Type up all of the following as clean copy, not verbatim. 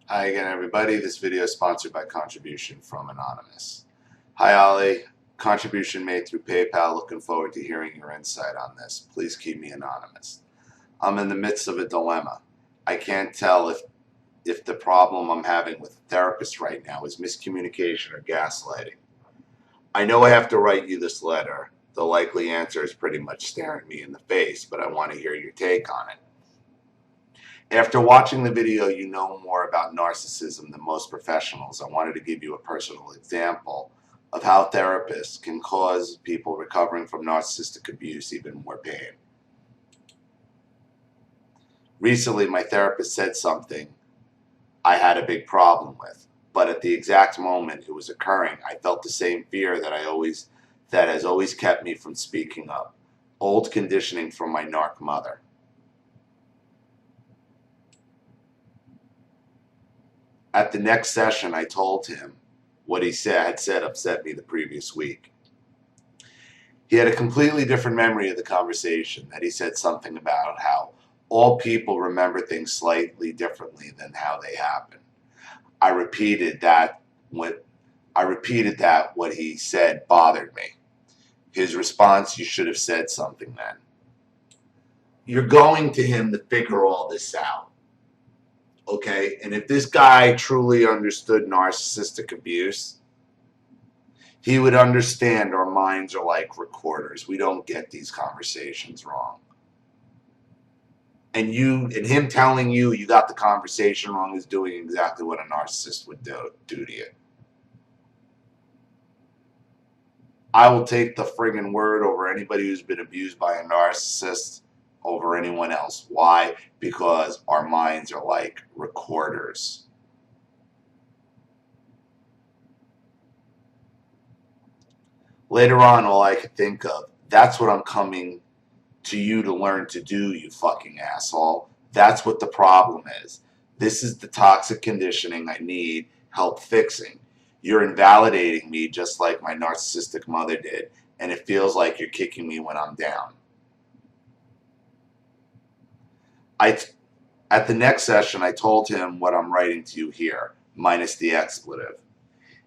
Hi again, everybody. This video is sponsored by contribution from Anonymous. Hi, Ollie. Contribution made through PayPal. Looking forward to hearing your insight on this. Please keep me anonymous. I'm in the midst of a dilemma. I can't tell if the problem I'm having with a therapist right now is miscommunication or gaslighting. I know I have to write you this letter. The likely answer is pretty much staring me in the face, but I want to hear your take on it. After watching the video, you know more about narcissism than most professionals. I wanted to give you a personal example of how therapists can cause people recovering from narcissistic abuse even more pain. Recently, my therapist said something I had a big problem with, but at the exact moment it was occurring, I felt the same fear that has always kept me from speaking up. Old conditioning from my narc mother. At the next session, I told him what he had said upset me the previous week. He had a completely different memory of the conversation, that he said something about how all people remember things slightly differently than how they happen. I repeated that what he said bothered me. His response, "You should have said something then." You're going to him to figure all this out. Okay, and if this guy truly understood narcissistic abuse, he would understand our minds are like recorders. We don't get these conversations wrong. And him telling you you got the conversation wrong is doing exactly what a narcissist would do to you. I will take the friggin' word over anybody who's been abused by a narcissist over anyone else. Why? Because our minds are like recorders. Later on, all I could think of, that's what I'm coming to you to learn to do, you fucking asshole. That's what the problem is. This is the toxic conditioning I need help fixing. You're invalidating me just like my narcissistic mother did, and it feels like you're kicking me when I'm down. At the next session, I told him what I'm writing to you here, minus the expletive.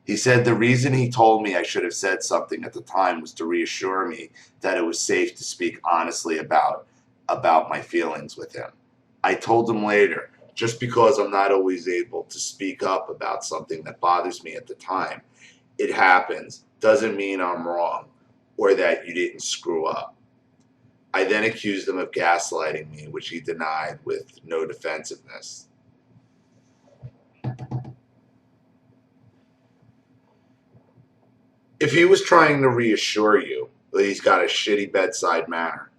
He said the reason he told me I should have said something at the time was to reassure me that it was safe to speak honestly about my feelings with him. I told him later, just because I'm not always able to speak up about something that bothers me at the time, it happens, doesn't mean I'm wrong or that you didn't screw up. I then accused him of gaslighting me, which he denied with no defensiveness. If he was trying to reassure you that he's got a shitty bedside manner,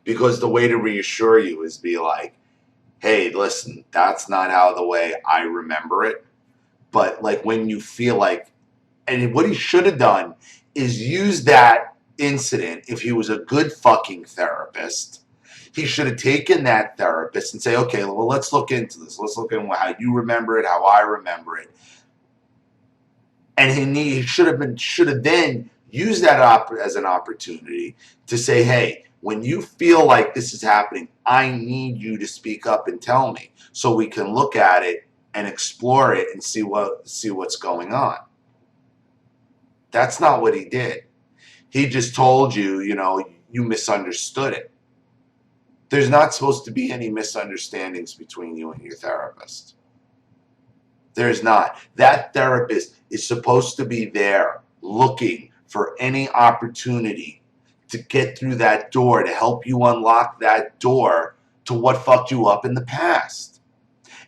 because the way to reassure you is be like, hey, listen, that's not how the way I remember it. But like when you feel like, and what he should have done is use that incident. If he was a good fucking therapist, he should have taken that therapist and say, okay, well, let's look into this. Let's look at how you remember it, how I remember it. And he should have then used that as an opportunity to say, hey, when you feel like this is happening, I need you to speak up and tell me so we can look at it and explore it and see what's going on. That's not what he did. He just told you, you misunderstood it. There's not supposed to be any misunderstandings between you and your therapist. There's not. That therapist is supposed to be there looking for any opportunity to get through that door, to help you unlock that door to what fucked you up in the past.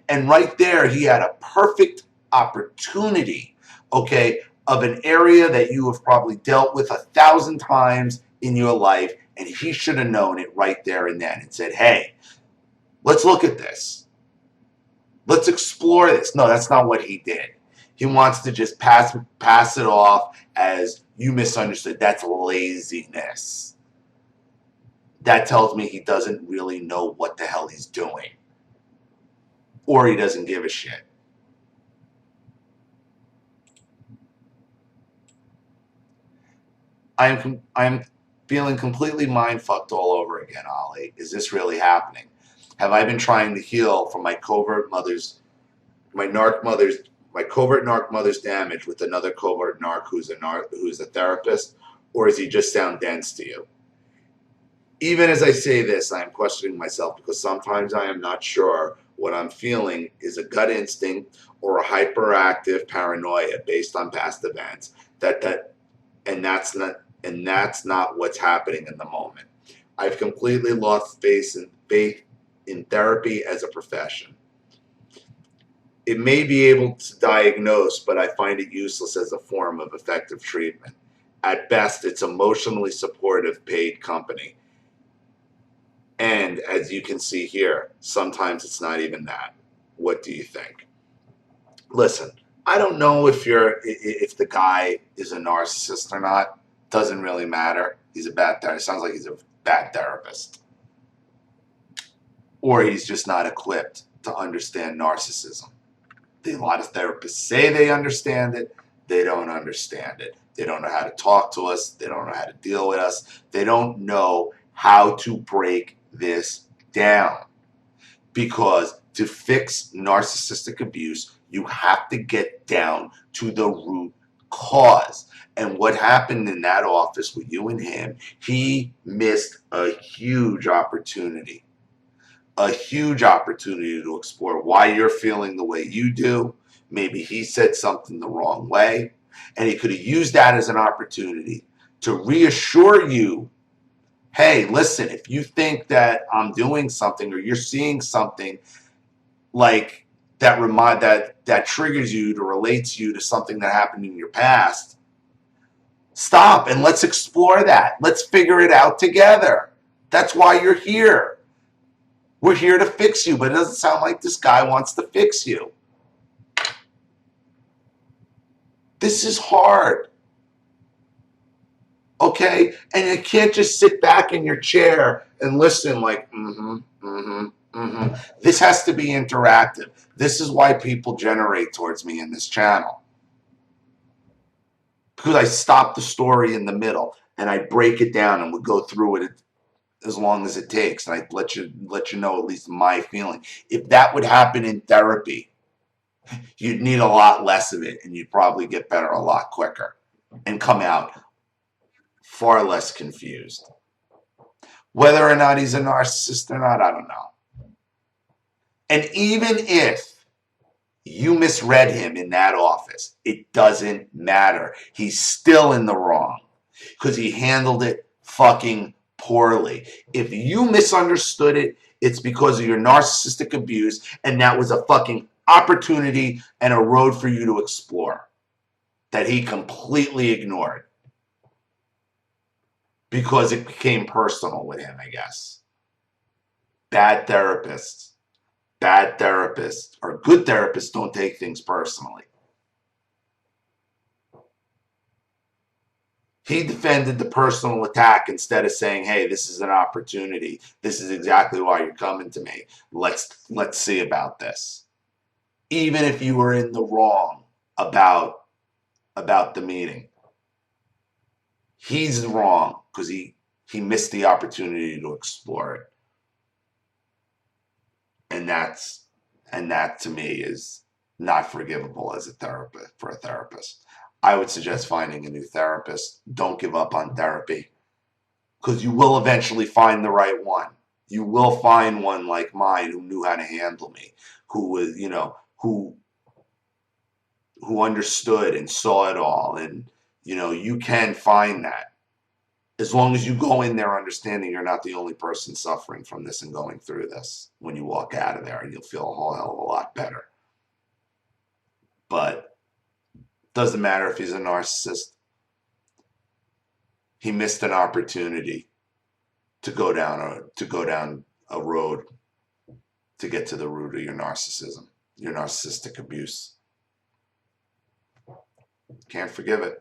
And right there, he had a perfect opportunity, okay, of an area that you have probably dealt with 1,000 times in your life, and he should have known it right there and then and said, hey, let's look at this. Let's explore this. No, that's not what he did. He wants to just pass it off as you misunderstood. That's laziness. That tells me he doesn't really know what the hell he's doing. Or he doesn't give a shit. I'm feeling completely mind fucked all over again, Ollie. Is this really happening? Have I been trying to heal from my covert mother's, my narc mother's, my covert narc mother's damage with another covert narc who's a therapist, or is he just sound dense to you? Even as I say this, I am questioning myself because sometimes I am not sure what I'm feeling is a gut instinct or a hyperactive paranoia based on past events. And that's not what's happening in the moment. I've completely lost faith in therapy as a profession. It may be able to diagnose, but I find it useless as a form of effective treatment. At best, it's emotionally supportive paid company. And as you can see here, sometimes it's not even that. What do you think? Listen, I don't know if the guy is a narcissist or not. Doesn't really matter. He's a bad therapist. Sounds like he's a bad therapist. Or he's just not equipped to understand narcissism. A lot of therapists say they understand it. They don't understand it. They don't know how to talk to us. They don't know how to deal with us. They don't know how to break this down. Because to fix narcissistic abuse, you have to get down to the root cause. And what happened in that office with you and him, he missed a huge opportunity. A huge opportunity to explore why you're feeling the way you do. Maybe he said something the wrong way. And he could have used that as an opportunity to reassure you, hey, listen, if you think that I'm doing something or you're seeing something like that triggers you to relate you to something that happened in your past, stop and let's explore that. Let's figure it out together. That's why you're here. We're here to fix you, but it doesn't sound like this guy wants to fix you. This is hard. Okay? And you can't just sit back in your chair and listen like, This has to be interactive. This is why people generate towards me in this channel. Because I stop the story in the middle and I break it down and we go through it as long as it takes. And I let you know at least my feeling. If that would happen in therapy, you'd need a lot less of it and you'd probably get better a lot quicker and come out far less confused. Whether or not he's a narcissist or not, I don't know. And even if you misread him in that office, it doesn't matter. He's still in the wrong because he handled it fucking poorly. If you misunderstood it, it's because of your narcissistic abuse, and that was a fucking opportunity and a road for you to explore that he completely ignored because it became personal with him, I guess. Bad therapists or good therapists don't take things personally. He defended the personal attack instead of saying, hey, this is an opportunity. This is exactly why you're coming to me. Let's see about this. Even if you were in the wrong about the meeting. He's wrong because he missed the opportunity to explore it. And that to me is not forgivable as a therapist, for a therapist. I would suggest finding a new therapist. Don't give up on therapy because you will eventually find the right one. You will find one like mine who knew how to handle me, who was, who understood and saw it all. And, you can find that as long as you go in there understanding you're not the only person suffering from this and going through this. When you walk out of there, and you'll feel a whole hell of a lot better. But doesn't matter if he's a narcissist. He missed an opportunity to go down a road to get to the root of your narcissism, your narcissistic abuse. Can't forgive it.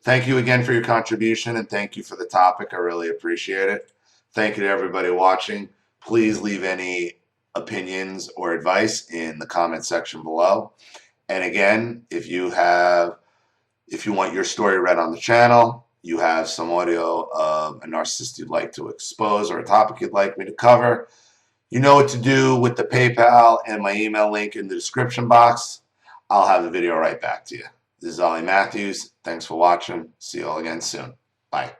Thank you again for your contribution, and thank you for the topic. I really appreciate it. Thank you to everybody watching. Please leave any opinions or advice in the comment section below. And again, if you want your story read on the channel, you have some audio of a narcissist you'd like to expose or a topic you'd like me to cover, You know what to do with the PayPal and my email link in the description box. I'll have the video right back to you. This is Ollie Matthews. Thanks for watching. See you all again soon. Bye.